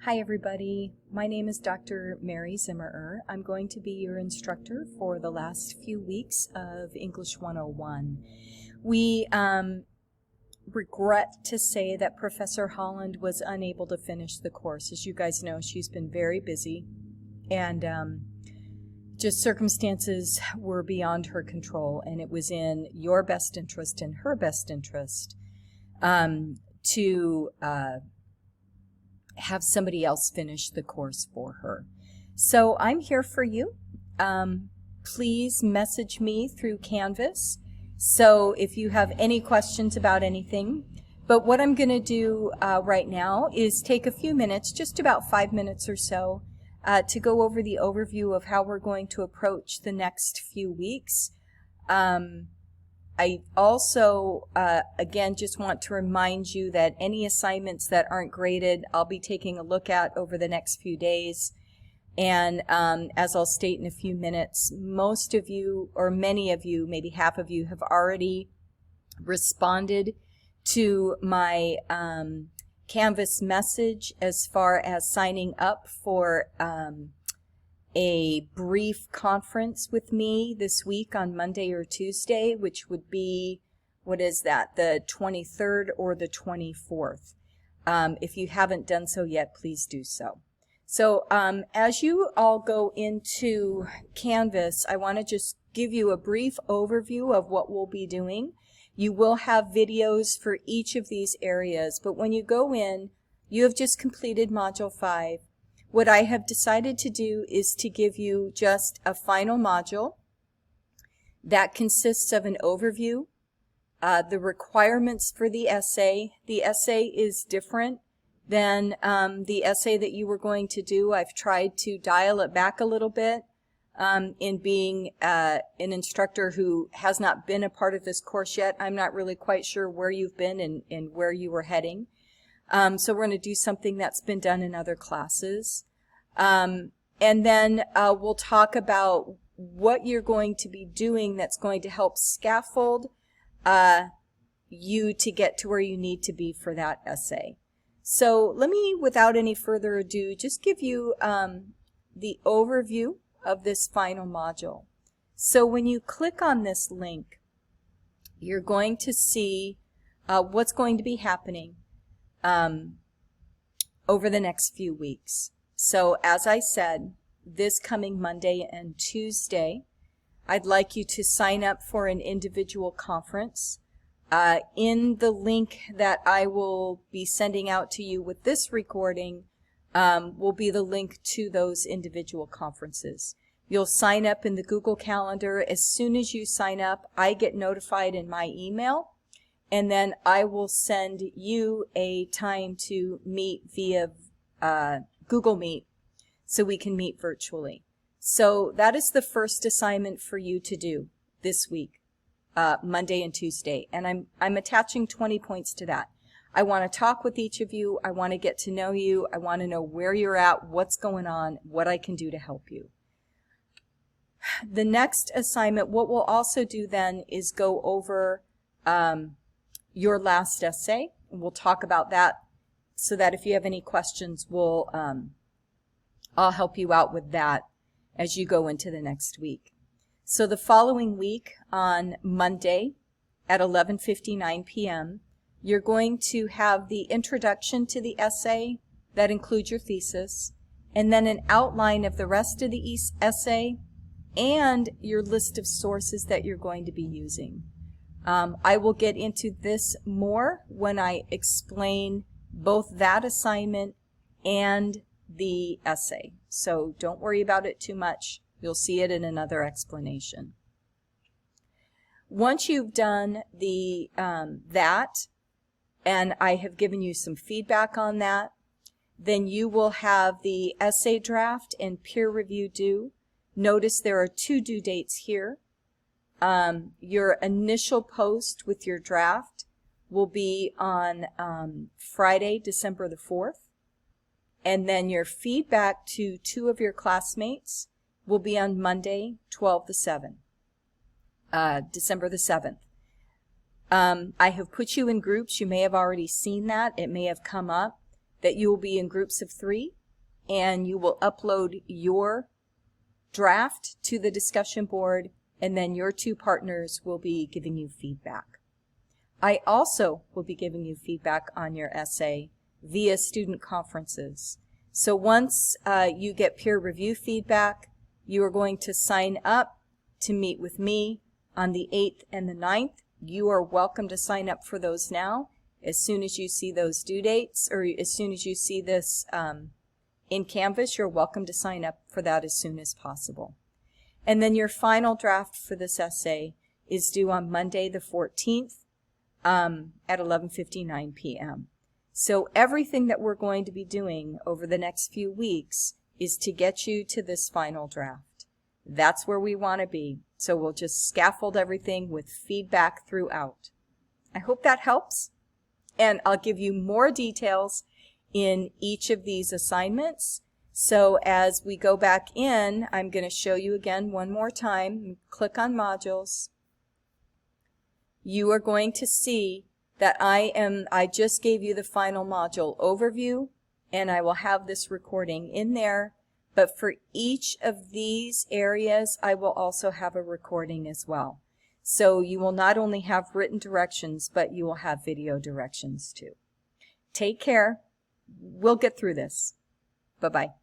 Hi everybody, my name is Dr. Mary Zimmerer. I'm going to be your instructor for the last few weeks of English 101. We regret to say that Professor Holland was unable to finish the course. As you guys know, she's been very busy and just circumstances were beyond her control, and it was in your best interest and her best interest to have somebody else finish the course for her. So I'm here for you. Please message me through Canvas. So if you have any questions about anything, but what I'm going to do right now is take a few minutes, just about 5 minutes or so, to go over the overview of how we're going to approach the next few weeks. I also, again, just want to remind you that any assignments that aren't graded, I'll be taking a look at over the next few days. And as I'll state in a few minutes, most of you, or many of you, maybe half of you, have already responded to my Canvas message as far as signing up for a brief conference with me this week on Monday or Tuesday, which would be, what is that, the 23rd or the 24th. If you haven't done so yet, please do so. So as you all go into Canvas, I want to just give you a brief overview of what we'll be doing. You will have videos for each of these areas, but when you go in, you have just completed Module 5. What I have decided to do is to give you just a final module that consists of an overview, the requirements for the essay. The essay is different than the essay that you were going to do. I've tried to dial it back a little bit in being an instructor who has not been a part of this course yet. I'm not really quite sure where you've been and where you were heading. So we're going to do something that's been done in other classes. And then we'll talk about what you're going to be doing that's going to help scaffold you to get to where you need to be for that essay. So let me, without any further ado, just give you the overview of this final module. So when you click on this link, you're going to see what's going to be happening over the next few weeks. So as I said, this coming Monday and Tuesday, I'd like you to sign up for an individual conference. In the link that I will be sending out to you with this recording will be the link to those individual conferences. You'll sign up in the Google Calendar. As soon as you sign up, I get notified in my email. And then I will send you a time to meet via Google Meet so we can meet virtually. So that is the first assignment for you to do this week, Monday and Tuesday. And I'm attaching 20 points to that. I want to talk with each of you. I want to get to know you. I want to know where you're at, what's going on, what I can do to help you. The next assignment, what we'll also do then is go over your last essay. We'll talk about that so that if you have any questions, I'll help you out with that as you go into the next week. So the following week on Monday at 11:59 p.m., you're going to have the introduction to the essay that includes your thesis, and then an outline of the rest of the essay and your list of sources that you're going to be using. I will get into this more when I explain both that assignment and the essay. So don't worry about it too much. You'll see it in another explanation. Once you've done the that, and I have given you some feedback on that, then you will have the essay draft and peer review due. Notice there are 2 due dates here. Your initial post with your draft will be on Friday, December the 4th. And then your feedback to 2 of your classmates will be on Monday, December the 7th. I have put you in groups. You may have already seen that. It may have come up. that you will be in groups of 3, and you will upload your draft to the discussion board, and then your 2 partners will be giving you feedback. I also will be giving you feedback on your essay via student conferences. So once you get peer review feedback, you are going to sign up to meet with me on the 8th and the 9th. You are welcome to sign up for those now. As soon as you see those due dates, or as soon as you see this in Canvas, you're welcome to sign up for that as soon as possible. And then your final draft for this essay is due on Monday the 14th at 11:59 p.m. So everything that we're going to be doing over the next few weeks is to get you to this final draft. That's where we want to be. So we'll just scaffold everything with feedback throughout. I hope that helps. And I'll give you more details in each of these assignments. So as we go back in, I'm going to show you again one more time. Click on modules. You are going to see that I just gave you the final module overview, and I will have this recording in there. But for each of these areas, I will also have a recording as well. So you will not only have written directions, but you will have video directions too. Take care. We'll get through this. Bye-bye.